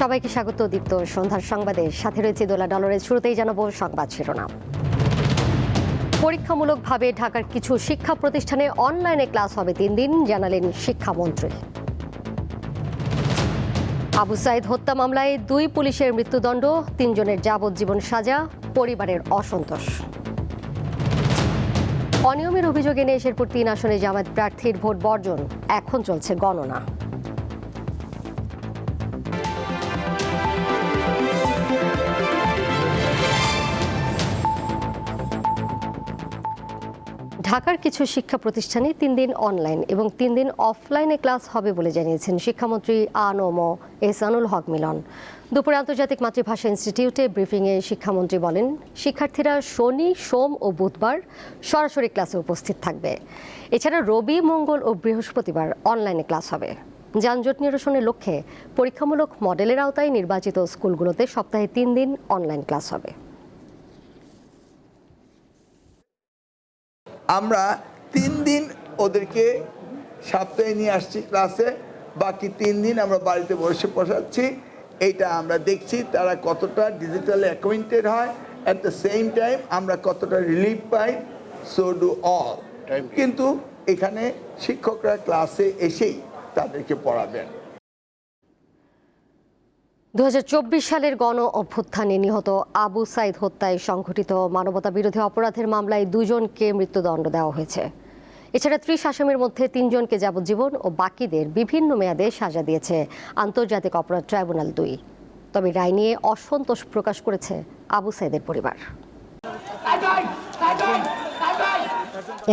সবাইকে স্বাগত দীপ্ত সন্ধ্যার সংবাদের সাথে রয়েছে দোলা ডলারের। শুরুতেই জানাবো সংবাদ শিরোনাম। পরীক্ষামূলকভাবে ঢাকার কিছু শিক্ষা প্রতিষ্ঠানে অনলাইনে ক্লাস হবে 3 দিন, জানালেন শিক্ষামন্ত্রী। আবু সাইদ হত্যা মামলায় 2 পুলিশের মৃত্যুদণ্ড, 3 জনের যাবজ্জীবন সাজা, পরিবারের অসন্তোষ। অনিয়মের অভিযোগ এনে শেরপুর 3 আসনে জামায়াত প্রার্থীর ভোট বর্জন, এখন চলছে গণনা। ঢাকার কিছু শিক্ষা প্রতিষ্ঠানে 3 দিন অনলাইন এবং 3 দিন অফলাইনে ক্লাস হবে বলে জানিয়েছেন শিক্ষামন্ত্রী আ.ন.ম এহসানুল হক মিলন। দুপুরে আন্তর্জাতিক মাতৃভাষা ইনস্টিটিউটে ব্রিফিংয়ে শিক্ষামন্ত্রী বলেন, শিক্ষার্থীরা শনি, সোম ও বুধবার সরাসরি ক্লাসে উপস্থিত থাকবে। এছাড়া রবি, মঙ্গল ও বৃহস্পতিবার অনলাইনে ক্লাস হবে। যানজট নিরসনের লক্ষ্যে পরীক্ষামূলক মডেলের আওতায় নির্বাচিত স্কুলগুলোতে সপ্তাহে 3 দিন অনলাইন ক্লাস হবে। আমরা 3 দিন ওদেরকে সপ্তাহে নিয়ে আসছি ক্লাসে, বাকি 3 দিন আমরা বাড়িতে বসে বসাচ্ছি। এইটা আমরা দেখছি তারা কতটা ডিজিটাল অ্যাকাউন্টেড হয়, অ্যাট দ্য সেম টাইম আমরা কতটা relief pi. So do all. কিন্তু এখানে শিক্ষকরা ক্লাসে এসেই তাদেরকে পড়াবেন। 2024 সালের গণ অভ্যুত্থানে নিহত আবু সাইদ হত্যায় সংঘটিত মানবতা বিরোধী অপরাধের মামলায় 2 জনকে মৃত্যুদণ্ড দেওয়া হয়েছে। এছাড়া 30 আসামির মধ্যে 3 জনকে যাবজ্জীবন ও বাকিদের বিভিন্ন মেয়াদে সাজা দিয়েছে আন্তর্জাতিক অপরাধ ট্রাইব্যুনাল 2। তবে রায় নিয়ে অসন্তোষ প্রকাশ করেছে আবু সাইদের পরিবার।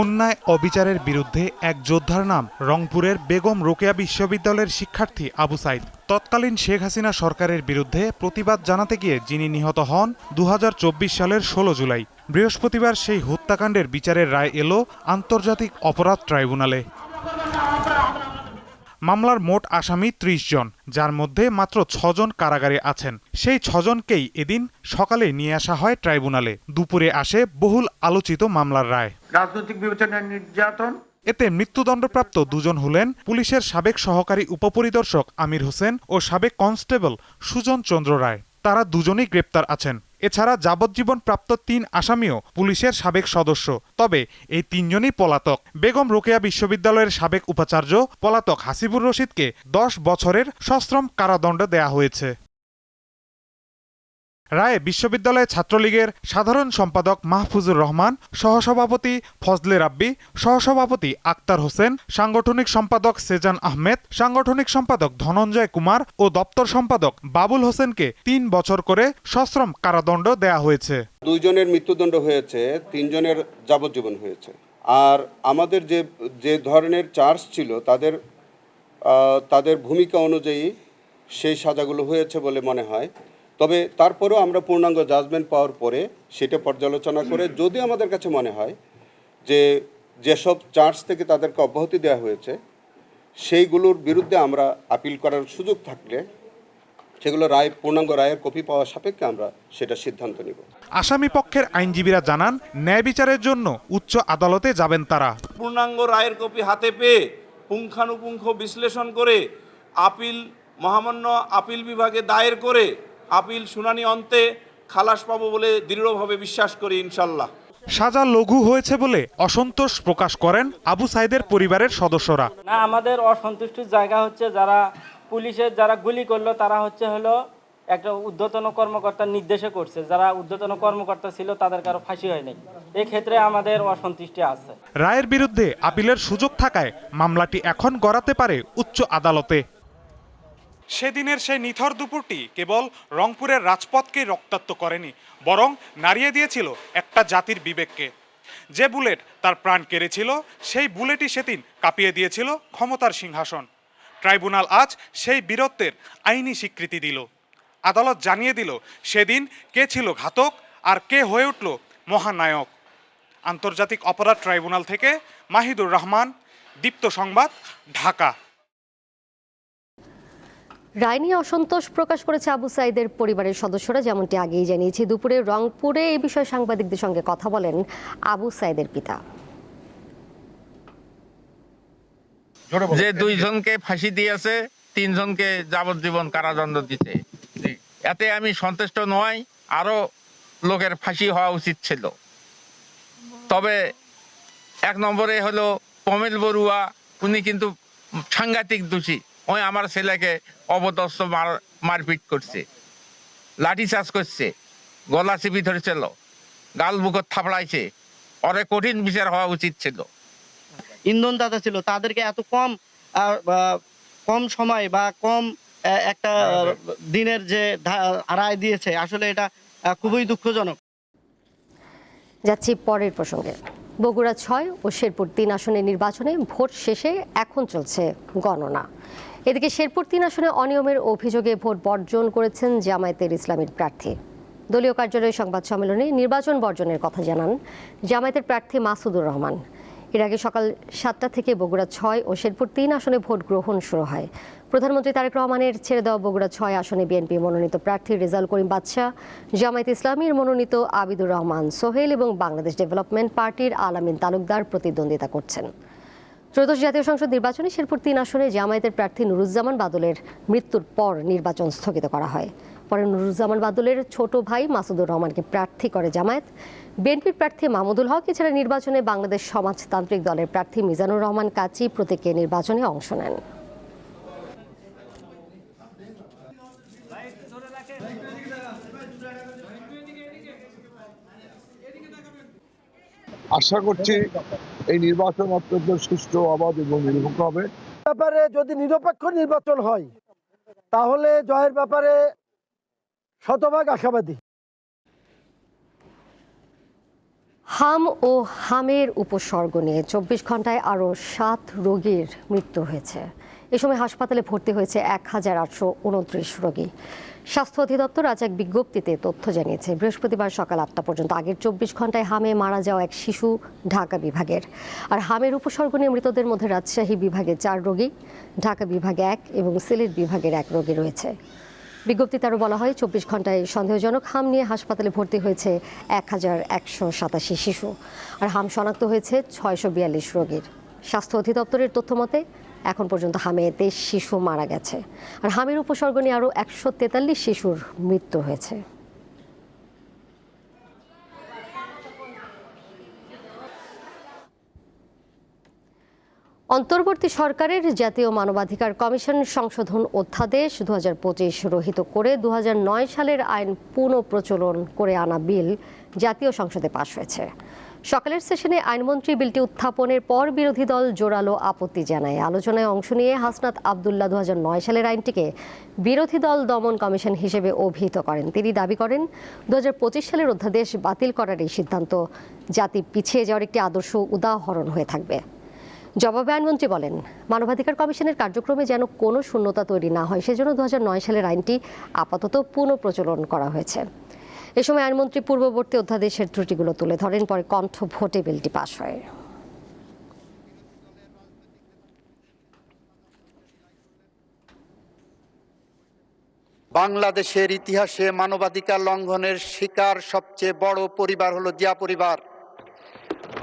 অন্যায় অবিচারের বিরুদ্ধে এক যোদ্ধার নাম রংপুরের বেগম রোকেয়া বিশ্ববিদ্যালয়ের শিক্ষার্থী আবু সাইদ। তৎকালীন শেখ হাসিনা সরকারের বিরুদ্ধে প্রতিবাদ জানাতে গিয়ে যিনি নিহত হন 2024 সালের 16 জুলাই। বৃহস্পতিবার সেই হত্যাকাণ্ডের বিচারের রায় এলো আন্তর্জাতিক অপরাধ ট্রাইব্যুনালে। মামলার মোট আসামি 30 জন, যার মধ্যে মাত্র 6 জন কারাগারে আছেন। সেই 6 জনকেই এদিন সকালে নিয়ে আসা হয় ট্রাইব্যুনালে। দুপুরে আসে বহুল আলোচিত মামলার রায়। রাজনৈতিক বিবেচনায় নির্যাতন। এতে মৃত্যুদণ্ডপ্রাপ্ত 2 জন হলেন পুলিশের সাবেক সহকারী উপপরিদর্শক আমির হোসেন ও সাবেক কনস্টেবল সুজন চন্দ্র রায়। তারা দুজনেই গ্রেপ্তার আছেন। এছাড়া যাবজ্জীবন প্রাপ্ত 3 আসামিও পুলিশের সাবেক সদস্য। তবে এই 3 জনই পলাতক। বেগম রোকেয়া বিশ্ববিদ্যালয়ের সাবেক উপাচার্য পলাতক হাসিবুর রশিদকে 10 বছরের সশ্রম কারাদণ্ড দেয়া হয়েছে। রায়ে বিশ্ববিদ্যালয় ছাত্রলীগের সাধারণ সম্পাদক মাহফুজুর রহমান, সহসভাপতি ফজলে রাব্বি, সহসভাপতি আক্তার হোসেন, সাংগঠনিক সম্পাদক সেজান আহমেদ, সাংগঠনিক সম্পাদক ধনঞ্জয় কুমার ও দপ্তর সম্পাদক বাবুল হোসেনকে 3 বছর করে সশ্রম কারাদণ্ড দেয়া হয়েছে। 2 জনের মৃত্যুদণ্ড হয়েছে, 3 জনের যাবজ্জীবন হয়েছে। আর আমাদের যে ধরনের চার্জ ছিল তাদের ভূমিকা অনুযায়ী সেই সাজাগুলো হয়েছে বলে মনে হয়। তবে তারপরেও আমরা পূর্ণাঙ্গ জাজমেন্ট পাওয়ার পরে সেটা পর্যালোচনা করে যদি আমাদের কাছে মনে হয় যে যেসব চার্জ থেকে তাদেরকে অব্যাহতি দেওয়া হয়েছে সেইগুলোর বিরুদ্ধে আমরা আপিল করার সুযোগ থাকলে সেগুলো পূর্ণাঙ্গ রায়ের কপি পাওয়া সাপেক্ষে আমরা সেটা সিদ্ধান্ত নিব। আসামি পক্ষের আইনজীবীরা জানান, ন্যায় বিচারের জন্য উচ্চ আদালতে যাবেন তারা। পূর্ণাঙ্গ রায়ের কপি হাতে পেয়ে পুঙ্খানুপুঙ্খ বিশ্লেষণ করে মহামান্য আপিল বিভাগে দায়ের করে আপিল শুনানি অন্তে খালাস পাবো বলে দৃঢ়ভাবে বিশ্বাস করি ইনশাল্লাহ। সাজা লঘু হয়েছে বলে অসন্তোষ প্রকাশ করেন আবু সাইদের পরিবারের সদস্যরা। না, আমাদের অসন্তুষ্টির জায়গা হচ্ছে যারা গুলি করলো তারা হলো একটা ঊর্ধ্বতন কর্মকর্তার নির্দেশে করছে। যারা ঊর্ধ্বতন কর্মকর্তা ছিল তাদের কারো ফাঁসি হয়নি। এই ক্ষেত্রে আমাদের অসন্তুষ্টি আছে। রায়ের বিরুদ্ধে আপিলের সুযোগ থাকায় মামলাটি এখন গড়াতে পারে উচ্চ আদালতে। সেদিনের সেই নিথর দুপুরটি কেবল রংপুরের রাজপথকেই রক্তাক্ত করেনি, বরং নাড়িয়ে দিয়েছিল একটা জাতির বিবেককে। যে বুলেট তার প্রাণ কেড়েছিল, সেই বুলেটই সেদিন কাঁপিয়ে দিয়েছিল ক্ষমতার সিংহাসন। ট্রাইব্যুনাল আজ সেই বীরত্বের আইনি স্বীকৃতি দিল। আদালত জানিয়ে দিল সেদিন কে ছিল ঘাতক আর কে হয়ে উঠল মহানায়ক। আন্তর্জাতিক অপরাধ ট্রাইব্যুনাল থেকে মাহিদুর রহমান, দীপ্ত সংবাদ, ঢাকা। রায় নিয়ে অসন্তোষ প্রকাশ করেছে আবু সাইদের পরিবারের সদস্যরা। যেমনটি আগেই জানিয়েছি, দুপুরে রংপুরে এই বিষয়ে সাংবাদিকদের সঙ্গে কথা বলেন আবু সাইদের পিতা। যে 2 জনকে ফাঁসি দিয়েছে, তিনজনকে যাবজ্জীবন কারাদণ্ড দিতে। এতে আমি সন্তুষ্ট নই, আরো লোকের ফাঁসি হওয়া উচিত ছিল। তবে 1 নম্বরে হলো কমেল বড়ুয়া, উনি কিন্তু সাংঘাতিক দোষী। ওই আমার ছেলেকে অপদস্থ মারপিট করছে, লাঠিচার্জ করছে, গলা চিপি ধরেছিল, গাল বুকত থাপড়াইছে। ওরে কঠিন বিচার হওয়া উচিত ছিল। ইন্ধনদাতা ছিল, তাদেরকে এত কম সময় বা কম একটা দিনের যে রায় দিয়েছে, আসলে এটা খুবই দুঃখজনক। যাচ্ছি পরের প্রসঙ্গে। বগুড়া 6 ও শেরপুর 3 আসনের নির্বাচনে ভোট শেষে এখন চলছে গণনা। এদিকে শেরপুর 3 আসনে অনিয়মের অভিযোগে ভোট বর্জন করেছেন জামায়াতের ইসলামীর প্রার্থী। দলীয় কার্যালয়ে সংবাদ সম্মেলনে নির্বাচন বর্জনের কথা জানান জামায়াতের প্রার্থী মাসুদুর রহমান। এর আগে সকাল 7টা থেকে বগুড়া 6 ও শেরপুর 3 আসনে ভোট গ্রহণ শুরু হয়। প্রধানমন্ত্রী তারেক রহমানের ছেড়ে দেওয়া বগুড়া 6 আসনে বিএনপি মনোনীত প্রার্থী রেজাউল করিম বাদশা, জামায়াত ইসলামীর মনোনীত আবিদুর রহমান সোহেল এবং বাংলাদেশ ডেভেলপমেন্ট পার্টির আলামিন তালুকদার প্রতিদ্বন্দ্বিতা করছেন। ত্রয়োদশ জাতীয় সংসদ নির্বাচনে শেরপুর 3 আসনে জামায়াতের প্রার্থী নুরুজ্জামান বাদলের মৃত্যুর পর নির্বাচন স্থগিত করা হয়। পরে নুরুজ্জামান বাদলের ছোট ভাই মাসুদুর রহমানকে প্রার্থী করে জামায়াত। বিএনপির প্রার্থী মাহমুদুল হক এছাড়া নির্বাচনে বাংলাদেশ সমাজতান্ত্রিক দলের প্রার্থী মিজানুর রহমান কাচি প্রতীকে নির্বাচনে অংশ নেন। আশা করছি এই নির্বাচন অত্যন্ত সুষ্ঠু, অবাধ এবং নিরপেক্ষ হবে। ব্যাপারে যদি নিরপেক্ষ নির্বাচন হয় তাহলে জয়ের ব্যাপারে শতভাগ আশাবাদী। হাম ও হামের উপসর্গ নিয়ে 24 ঘন্টায় আরও 7 রোগীর মৃত্যু হয়েছে। এ সময় হাসপাতালে ভর্তি হয়েছে 1829 রোগী। স্বাস্থ্য অধিদপ্তর আজ এক বিজ্ঞপ্তিতে তথ্য জানিয়েছে, বৃহস্পতিবার সকাল 8টা পর্যন্ত আগের 24 ঘন্টায় হামে মারা যাওয়া এক শিশু ঢাকা বিভাগের। আর হামের উপসর্গ নিয়ে মৃতদের মধ্যে রাজশাহী বিভাগে 4 রোগী, ঢাকা বিভাগে 1 এবং সিলেট বিভাগের 1 রোগী রয়েছে। বিজ্ঞপ্তিতে আরও বলা হয়, 24 ঘন্টায় সন্দেহজনক হাম নিয়ে হাসপাতালে ভর্তি হয়েছে 1187 শিশু। আর হাম শনাক্ত হয়েছে 642 রোগীর। স্বাস্থ্য অধিদপ্তরের তথ্য মতে এখন পর্যন্ত হামে 23 শিশু মারা গেছে। আর হামের উপসর্গ নিয়ে আরও 143 শিশুর মৃত্যু হয়েছে। অন্তর্বর্তী সরকারের জাতীয় মানবাধিকার কমিশন সংশোধন অধ্যাদেশ 2025 রহিত করে 2009 সালের আইন পুনঃপ্রচলন করে আনা বিল জাতীয় সংসদে পাশ হয়েছে। সকালের সেশনে আইনমন্ত্রী বিলটি উত্থাপনের পর বিরোধী দল জোরালো আপত্তি জানায়। আলোচনায় অংশ নিয়ে হাসনাত আবদুল্লাহ 2009 সালের আইনটিকে বিরোধী দল দমন কমিশন হিসেবে অভিহিত করেন। তিনি দাবি করেন, 2025 সালের অধ্যাদেশ বাতিল করার এই সিদ্ধান্ত জাতি পিছিয়ে যাওয়ার একটি আদর্শ উদাহরণ হয়ে থাকবে। জবাবে আইনমন্ত্রী বলেন, মানবাধিকার কমিশনের কার্যক্রমে যেন কোনো শূন্যতা তৈরি না হয়, সেজন্য 2009 সালের আইনটি আপাতত পুনঃপ্রচলন করা হয়েছে। এ সময় আইনমন্ত্রী পূর্ববর্তী অধ্যাদেশের ত্রুটিগুলো তুলে ধরেন। পরে কণ্ঠ ভোটে বিলটি পাশ হয়। বাংলাদেশের ইতিহাসে মানবাধিকার লঙ্ঘনের শিকার সবচেয়ে বড় পরিবার হলো জিয়া পরিবার।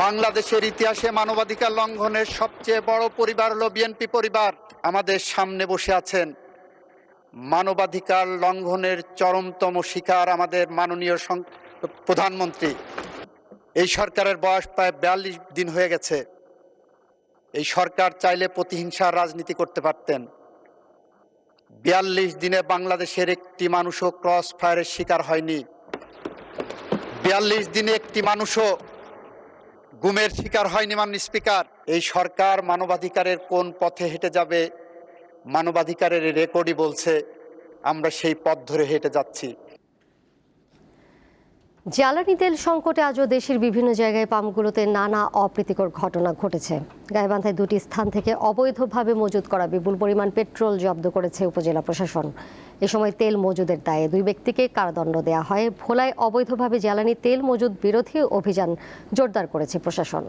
বাংলাদেশের ইতিহাসে মানবাধিকার লঙ্ঘনের সবচেয়ে বড় পরিবার হলো বিএনপি পরিবার। আমাদের সামনে বসে আছেন মানবাধিকার লঙ্ঘনের চরমতম শিকার আমাদের মাননীয় প্রধানমন্ত্রী। এই সরকারের বয়স প্রায় 42 দিন হয়ে গেছে। এই সরকার চাইলে প্রতিহিংসার রাজনীতি করতে পারতেন। 42 দিনে বাংলাদেশের একটি মানুষও ক্রস ফায়ারের শিকার হয়নি। 42 দিনে একটি মানুষও গুমের শিকার হয়নি। মাননীয় স্পিকার, এই সরকার মানবাধিকারের কোন পথে হেঁটে যাবে, মানবাধিকারের রেকর্ডই বলছে আমরা সেই পথ ধরে হেঁটে যাচ্ছি। জ্বালানি তেল সংকটে আজও দেশের বিভিন্ন জায়গায় পাম্পগুলোতে নানা অপ্রীতিকর ঘটনা ঘটেছে। গাইবান্ধায় 2টি স্থান থেকে অবৈধভাবে মজুত করা বিপুল পরিমাণ পেট্রোল জব্দ করেছে উপজেলা প্রশাসন। এ সময় তেল মজুদের দায়ে 2 ব্যক্তিকে কারাদণ্ড দেওয়া হয়। ভোলায় অবৈধভাবে জ্বালানি তেল মজুদ বিরোধী অভিযান জোরদার করেছে প্রশাসন।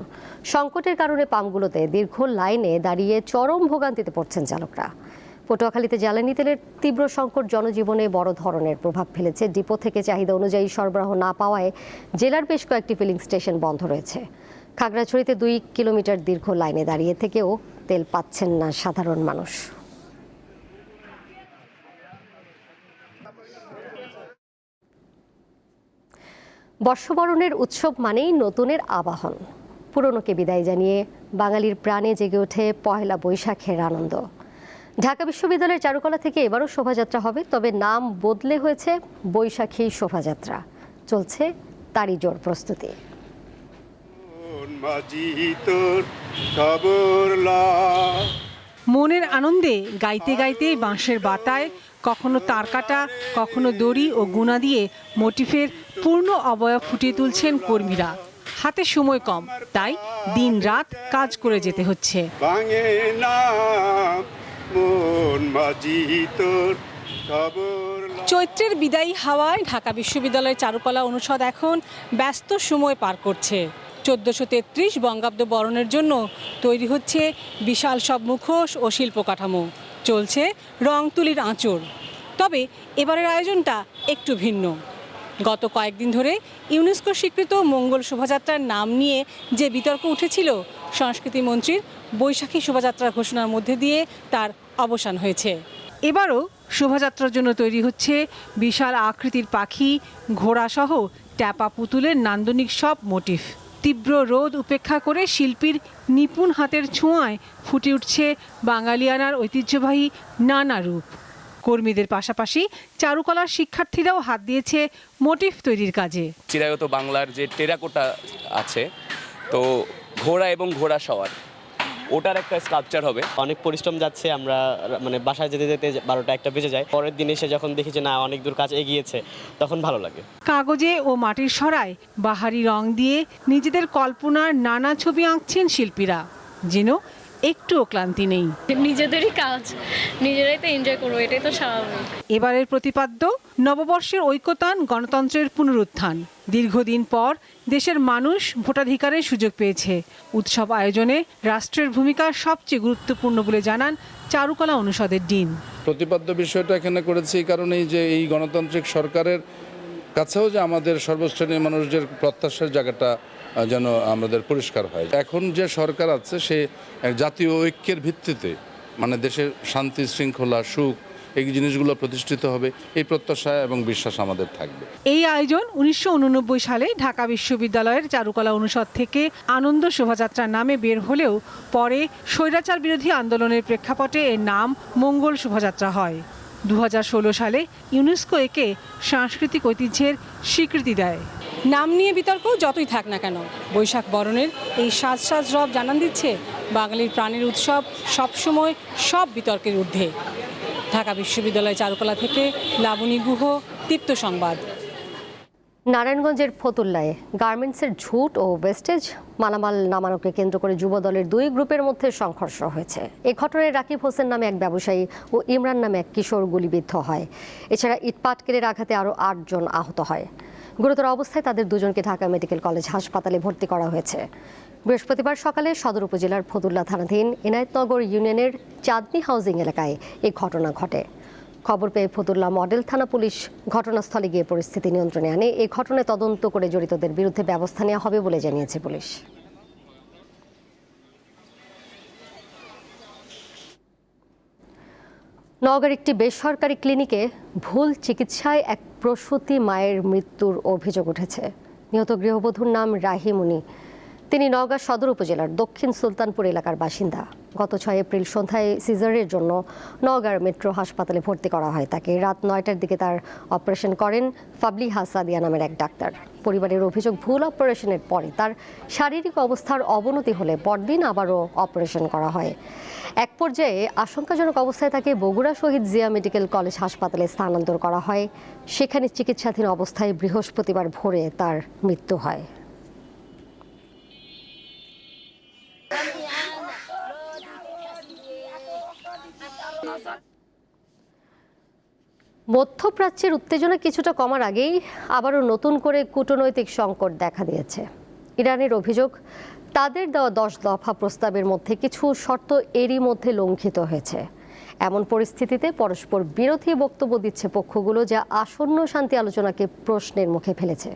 সংকটের কারণে পাম্পগুলোতে দীর্ঘ লাইনে দাঁড়িয়ে চরম ভোগান্তিতে পড়ছেন চালকরা। পটুয়াখালীতে জ্বালানি তেলের তীব্র সংকট জনজীবনে বড় ধরনের প্রভাব ফেলেছে। ডিপো থেকে চাহিদা অনুযায়ী সরবরাহ না পাওয়ায় জেলার বেশ কয়েকটি ফিলিং স্টেশন বন্ধ রয়েছে। খাগড়াছড়িতে 2 কিলোমিটার দীর্ঘ লাইনে দাঁড়িয়ে থেকেও তেল পাচ্ছেন না সাধারণ মানুষ। বর্ষবরণের উৎসব মানেই নতুনের আবাহন। পুরনোকে বিদায় জানিয়ে বাঙালির প্রাণে জেগে ওঠে পয়লা বৈশাখের আনন্দ। ঢাকা বিশ্ববিদ্যালয়ের চারুকলা থেকে এবারও শোভাযাত্রা হবে, তবে নাম বদলে হয়েছে বৈশাখী শোভাযাত্রা। চলছে তারই জোর প্রস্তুতি। মনের আনন্দে গাইতে গাইতে বাঁশের বাতায় কখনো তারকাটা, কখনো দড়ি ও গুণা দিয়ে মোটিফের পূর্ণ অবয়ব ফুটিয়ে তুলছেন কর্মীরা। হাতে সময় কম, তাই দিন রাত কাজ করে যেতে হচ্ছে। চৈত্রের বিদায়ী হাওয়ায় ঢাকা বিশ্ববিদ্যালয়ের চারুকলা অনুষদ এখন ব্যস্ত সময় পার করছে। 1433 বঙ্গাব্দ বরণের জন্য তৈরি হচ্ছে বিশাল সব মুখোশ ও শিল্প কাঠামো। চলছে রং তুলির আঁচড়। তবে এবারের আয়োজনটা একটু ভিন্ন। গত কয়েকদিন ধরে ইউনেস্কো স্বীকৃত মঙ্গল শোভাযাত্রার নাম নিয়ে যে বিতর্ক উঠেছিল, সংস্কৃতি মন্ত্রীর বৈশাখী শোভাযাত্রার ঘোষণার মধ্যে দিয়ে তার অবসান হয়েছে। এবারও শোভাযাত্রার জন্য তৈরি হচ্ছে বিশাল আকৃতির পাখি, ঘোড়াসহ ট্যাপা পুতুলের নান্দনিক সব মোটিফ। তীব্র রোদ উপেক্ষা করে শিল্পীর নিপুণ হাতের ছোঁয়ায় ফুটে উঠছে বাঙালিয়ানার ঐতিহ্যবাহী নানা রূপ। কর্মীদের পাশাপাশি চারুকলার শিক্ষার্থীরাও হাত দিয়েছে মোটিফ তৈরির কাজে। চিরায়ত বাংলার যে টেরাকোটা আছে, তো ঘোড়া এবং ঘোড়া সওয়ার, ওটার একটা স্কাল্পচার হবে। অনেক পরিশ্রম যাচ্ছে, আমরা মানে বাসায় যেতে যেতে 12টা 1টা বেজে যায়। পরের দিন এসে যখন দেখি যে না অনেক দূর কাজ এগিয়েছে, তখন ভালো লাগে। কাগজে ও মাটির সরায় বাহারি রং দিয়ে নিজেদের কল্পনার নানা ছবি আঁকছেন শিল্পীরা, যেন একটুও ক্লান্তি নেই। নিজেদেরই কাজ, নিজেরাই তো এনজয় করবো, এটাই তো স্বাভাবিক। এবারের প্রতিপাদ্য নববর্ষের ঐক্যতান, গণতন্ত্রের পুনরুত্থান। দীর্ঘদিন পর দেশের মানুষ ভোটাধিকারের সুযোগ পেয়েছে। উৎসব আয়োজনে রাষ্ট্রের ভূমিকা সবচেয়ে গুরুত্বপূর্ণ বলে জানান চারুকলা অনুষদের ডিন। প্রতিপাদ্য বিষয়টা এখানে করেছি এই কারণেই যে এই গণতান্ত্রিক সরকারের কাছেও যে আমাদের সর্বশ্রেণীর মানুষদের প্রত্যাশার জায়গাটা যেন আমাদের পরিষ্কার হয়। এখন যে সরকার আছে সে জাতীয় ঐক্যের ভিত্তিতে, মানে দেশের শান্তি শৃঙ্খলা সুখ এই জিনিসগুলো প্রতিষ্ঠিত হবে, এই প্রত্যাশা এবং বিশ্বাস আমাদের থাকবে। এই আয়োজন 1989 সালে ঢাকা বিশ্ববিদ্যালয়ের চারুকলা অনুষদ থেকে আনন্দ শোভাযাত্রার নামে বের হলেও পরে স্বৈরাচার বিরোধী আন্দোলনের প্রেক্ষাপটে এর নাম মঙ্গল শোভাযাত্রা হয়। 2016 সালে ইউনেস্কো একে সাংস্কৃতিক ঐতিহ্যের স্বীকৃতি দেয়। নাম নিয়ে বিতর্ক যতই থাক না কেন, বৈশাখ বরণের এই সাজ সাজ রব জানান দিচ্ছে বাঙালির প্রাণের উৎসব সবসময় সব বিতর্কের ঊর্ধ্বে। ঢাকা বিশ্ববিদ্যালয় চারুকলা থেকে লাবণী গুহ, দীপ্ত সংবাদ। নারায়ণগঞ্জের ফতুল্লায় গার্মেন্টসের ঝুট ও ওয়েস্টেজ মালামাল নামানোকে কেন্দ্র করে যুবদলের 2 গ্রুপের মধ্যে সংঘর্ষ হয়েছে। এই ঘটনায় রাকিব হোসেন নামে এক ব্যবসায়ী ও ইমরান নামে এক কিশোর গুলিবিদ্ধ হয়। এছাড়া ইটপাটকেলের আঘাতে আরও 8 জন আহত হয়। গুরুতর অবস্থায় তাদের 2 জনকে ঢাকা মেডিকেল কলেজ হাসপাতালে ভর্তি করা হয়েছে। বৃহস্পতিবার সকালে সদর উপজেলার ফতুল্লা থানাধীন এনায়েতনগর ইউনিয়নের চাঁদনি হাউজিং এলাকায় এই ঘটনা ঘটে। খবর পেয়ে ফতুল্লা মডেল থানা পুলিশ ঘটনাস্থলে গিয়ে পরিস্থিতি নিয়ন্ত্রণে আনে। এই ঘটনায় তদন্ত করে জড়িতদের বিরুদ্ধে ব্যবস্থা নেওয়া হবে বলে জানিয়েছে পুলিশ। নওগাঁর একটি বেসরকারি ক্লিনিকে ভুল চিকিৎসায় এক প্রসূতি মায়ের মৃত্যুর অভিযোগ উঠেছে। নিহত গৃহবধূর নাম রাহিমুনি। তিনি নওগাঁ সদর উপজেলার দক্ষিণ সুলতানপুর এলাকার বাসিন্দা। গত 6 এপ্রিল সন্ধ্যায় সিজারের জন্য নওগাঁর মেট্রো হাসপাতালে ভর্তি করা হয় তাকে। রাত 9টার দিকে তার অপারেশন করেন ফাবলিহা সাদিয়া নামের এক ডাক্তার। পরিবারের অভিযোগ, ভুল অপারেশনের পরে তার শারীরিক অবস্থার অবনতি হলে পরদিন আবারও অপারেশন করা হয়। এক পর্যায়ে আশঙ্কাজনক অবস্থায় তাকে বগুড়া শহীদ জিয়া মেডিকেল কলেজ হাসপাতালে স্থানান্তর করা হয়। সেখানে চিকিৎসাধীন অবস্থায় বৃহস্পতিবার ভোরে তার মৃত্যু হয়। মধ্যপ্রাচ্যের উত্তেজনা কিছুটা কমার আগেই আবারও নতুন করে কূটনৈতিক সংকট দেখা দিয়েছে। ইরানের অভিযোগ, তাদের দেওয়া 10 দফা প্রস্তাবের মধ্যে কিছু শর্ত এরই মধ্যে লঙ্ঘিত হয়েছে। এমন পরিস্থিতিতে পরস্পর বিরোধী বক্তব্য দিচ্ছে পক্ষগুলো, যা আসন্ন শান্তি আলোচনাকে প্রশ্নের মুখে ফেলেছে।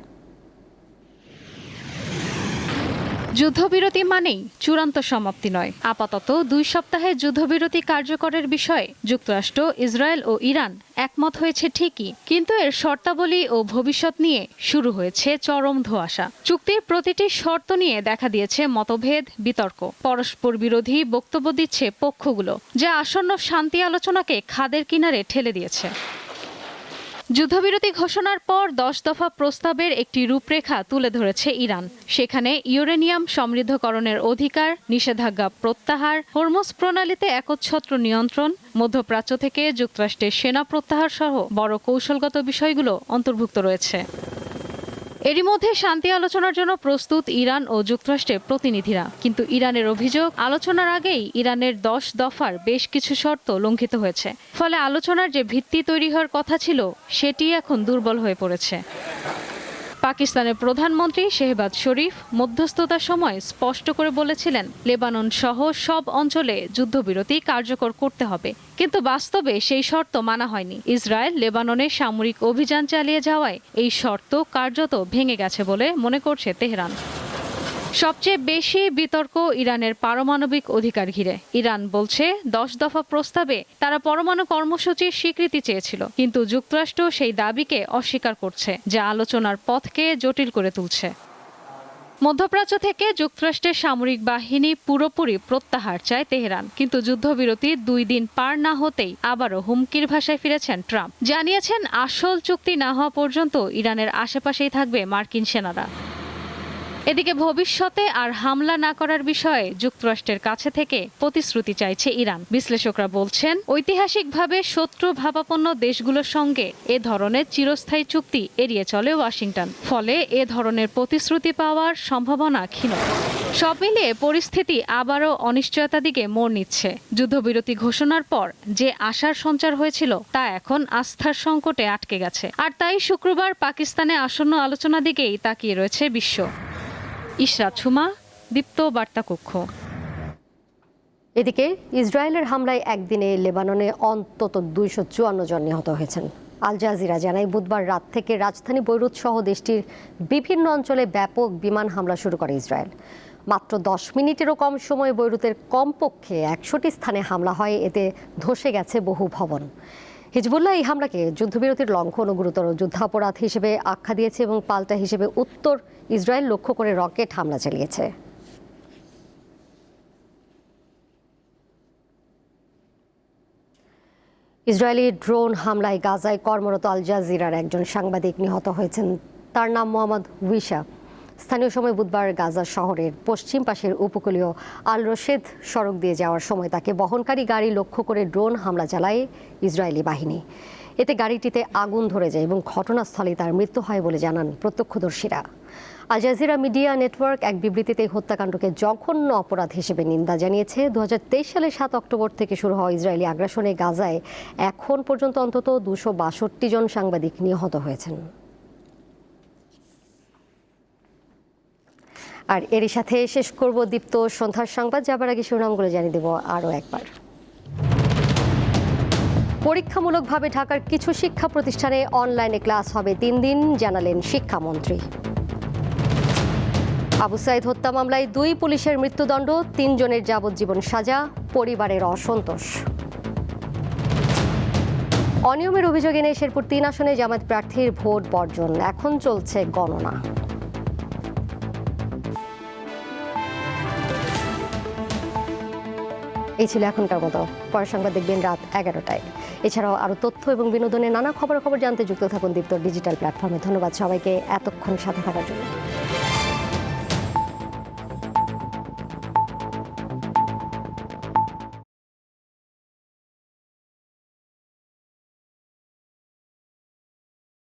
যুদ্ধবিরতি মানেই চূড়ান্ত সমাপ্তি নয়। আপাতত 2 সপ্তাহে যুদ্ধবিরতি কার্যকরের বিষয়ে যুক্তরাষ্ট্র, ইসরায়েল ও ইরান একমত হয়েছে ঠিকই, কিন্তু এর শর্তাবলী ও ভবিষ্যৎ নিয়ে শুরু হয়েছে চরম ধোঁয়াশা। চুক্তির প্রতিটি শর্ত নিয়ে দেখা দিয়েছে মতভেদ, বিতর্ক। পরস্পর বিরোধী বক্তব্য দিচ্ছে পক্ষগুলো, যা আসন্ন শান্তি আলোচনাকে খাদের কিনারে ঠেলে দিয়েছে। যুদ্ধবিরতি ঘোষণার পর 10 দফা প্রস্তাবের একটি রূপরেখা তুলে ধরেছে ইরান। সেখানে ইউরেনিয়াম সমৃদ্ধকরণের অধিকার, নিষেধাজ্ঞা প্রত্যাহার, হরমুজ প্রণালীতে একচ্ছত্র নিয়ন্ত্রণ, মধ্যপ্রাচ্য থেকে যুক্তরাষ্ট্রের সেনা প্রত্যাহার সহ বড় কৌশলগত বিষয়গুলো অন্তর্ভুক্ত রয়েছে। এরই মধ্যে শান্তি আলোচনার জন্য প্রস্তুত ইরান ও যুক্তরাষ্ট্রের প্রতিনিধিরা, কিন্তু ইরানের অভিযোগ আলোচনার আগেই ইরানের 10 দফার বেশ কিছু শর্ত লঙ্ঘিত হয়েছে। ফলে আলোচনার যে ভিত্তি তৈরি হওয়ার কথা ছিল সেটি এখন দুর্বল হয়ে পড়েছে। পাকিস্তানের প্রধানমন্ত্রী শেহবাজ শরীফ মধ্যস্থতার সময় স্পষ্ট করে বলেছিলেন, লেবানন সহ সব অঞ্চলে যুদ্ধবিরতি কার্যকর করতে হবে, কিন্তু বাস্তবে সেই শর্ত মানা হয়নি। ইসরায়েল লেবাননে সামরিক অভিযান চালিয়ে যাওয়ায় এই শর্ত কার্যত ভেঙে গেছে বলে মনে করছে তেহরান। সবচেয়ে বেশি বিতর্ক ইরানের পারমাণবিক অধিকার ঘিরে। ইরান বলছে 10 দফা প্রস্তাবে তারা পরমাণু কর্মসূচির স্বীকৃতি চেয়েছিল, কিন্তু যুক্তরাষ্ট্র সেই দাবিকে অস্বীকার করছে, যা আলোচনার পথকে জটিল করে তুলছে। মধ্যপ্রাচ্য থেকে যুক্তরাষ্ট্রের সামরিক বাহিনী পুরোপুরি প্রত্যাহার চায় তেহরান, কিন্তু যুদ্ধবিরতি 2 দিন পার না হতেই আবারও হুমকির ভাষায় ফিরেছেন ট্রাম্প। জানিয়েছেন আসল চুক্তি না হওয়া পর্যন্ত ইরানের আশেপাশেই থাকবে মার্কিন সেনারা। এদিকে ভবিষ্যতে আর হামলা না করার বিষয়ে যুক্তরাষ্ট্রের কাছে থেকে প্রতিশ্রুতি চাইছে ইরান। বিশ্লেষকরা বলছেন, ঐতিহাসিকভাবে শত্রু ভাবাপন্ন দেশগুলোর সঙ্গে এ ধরনের চিরস্থায়ী চুক্তি এড়িয়ে চলে ওয়াশিংটন। ফলে এ ধরনের প্রতিশ্রুতি পাওয়ার সম্ভাবনা ক্ষীণ। সব মিলিয়ে পরিস্থিতি আবারও অনিশ্চয়তার দিকে মোড় নিচ্ছে। যুদ্ধবিরতি ঘোষণার পর যে আশার সঞ্চার হয়েছিল তা এখন আস্থার সংকটে আটকে গেছে। আর তাই শুক্রবার পাকিস্তানে আসন্ন আলোচনার দিকেই তাকিয়ে রয়েছে বিশ্ব। ইশরাত সুমা, দীপ্ত বার্তা কক্ষ। এদিকে ইসরায়েলের হামলায় একদিনে লেবাননে অন্তত 254 জন নিহত হয়েছেন। আল জাজিরা জানায়, বুধবার রাত থেকে রাজধানী বৈরুত সহ দেশটির বিভিন্ন অঞ্চলে ব্যাপক বিমান হামলা শুরু করে ইসরায়েল। মাত্র 10 মিনিটেরও কম সময়ে বৈরুতের কমপক্ষে 100টি স্থানে হামলা হয়, এতে ধসে গেছে বহু ভবন। হিজবুল্লাহ এই হামলাকে যুদ্ধবিরতির লঙ্ঘন ও গুরুতর যুদ্ধাপরাধ হিসেবে আখ্যা দিয়েছে এবং পাল্টা হিসেবে উত্তর ইসরায়েল লক্ষ্য করে রকেট হামলা চালিয়েছে। ইসরায়েলি ড্রোন হামলায় গাজায় কর্মরত আল জাজিরার একজন সাংবাদিক নিহত হয়েছেন। তার নাম মোহাম্মদ উইশা। স্থানীয় সময় বুধবার গাজা শহরের পশ্চিম পাশের উপকূলীয় আল রশেদ সড়ক দিয়ে যাওয়ার সময় তাকে বহনকারী গাড়ি লক্ষ্য করে ড্রোন হামলা চালায় ইসরায়েলি বাহিনী। এতে গাড়িটিতে আগুন ধরে যায় এবং ঘটনাস্থলেই তার মৃত্যু হয় বলে জানান প্রত্যক্ষদর্শীরা। আল জাজিরা মিডিয়া নেটওয়ার্ক এক বিবৃতিতে হত্যাকাণ্ডকে জঘন্য অপরাধ হিসেবে নিন্দা জানিয়েছে। 2023 সালের 7 অক্টোবর থেকে শুরু হওয়া ইসরায়েলি আগ্রাসনে গাজায় এখন পর্যন্ত অন্তত 262 জন সাংবাদিক নিহত হয়েছেন। আর এরই সাথে শেষ করব দীপ্ত সন্ধ্যার সংবাদ। যাবার আগে শিরোনামগুলো জানিয়ে দেব আরও একবার। পরীক্ষামূলকভাবে ঢাকার কিছু শিক্ষা প্রতিষ্ঠানে অনলাইনে ক্লাস হবে 3 দিন, জানালেন শিক্ষামন্ত্রী। আবু সাইদ হত্যা মামলায় 2 পুলিশের মৃত্যুদণ্ড, 3 জনের যাবজ্জীবন সাজা, পরিবারের অসন্তোষ। অনিয়মের অভিযোগ এনে শেরপুর 3 আসনে জামায়াত প্রার্থীর ভোট বর্জন, এখন চলছে গণনা। এই ছিল এখনকার মতো। পরের সংবাদ দেখবেন রাত 11টায়। এছাড়াও আরও তথ্য এবং বিনোদনের নানা খবর জানতে যুক্ত থাকুন দীপ্ত ডিজিটাল প্ল্যাটফর্মে। ধন্যবাদ সবাইকে এতক্ষণ সাথে থাকার জন্য।